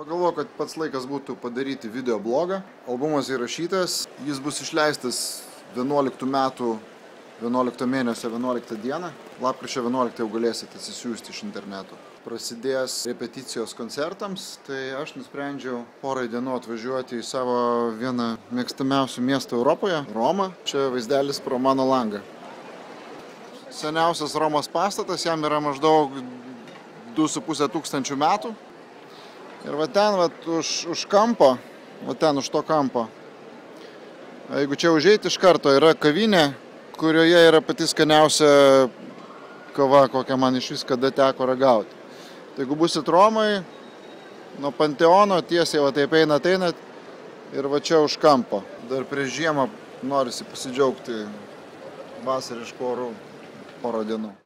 Pagalvoju, kad pats laikas būtų padaryti video blogą. Albumas įrašytas, jis bus išleistas 11 metų 11 mėnesio 11 dieną. Lapkričio 11 jau galėsite atsisiųsti iš interneto. Prasidės repeticijos koncertams, tai aš nusprendžiau porai dienų atvažiuoti į savo vieną mėgstamiausių miestų Europoje, Romą. Čia vaizdelis pro mano langą. Seniausias Romos pastatas, jam yra maždaug 2,5 tūkstančių metų. Ir va ten, už kampo, va ten, už to kampo, jeigu čia užeiti iš karto, yra kavinė, kurioje yra pati skaniausia kava, kokią man iš vis kada teko ragauti. Tai jeigu busit Romai, nuo Panteono tiesiai va taip einat ir va čia už kampo. Dar prieš žiemą norisi pasidžiaugti vasariškų orų porą dienų.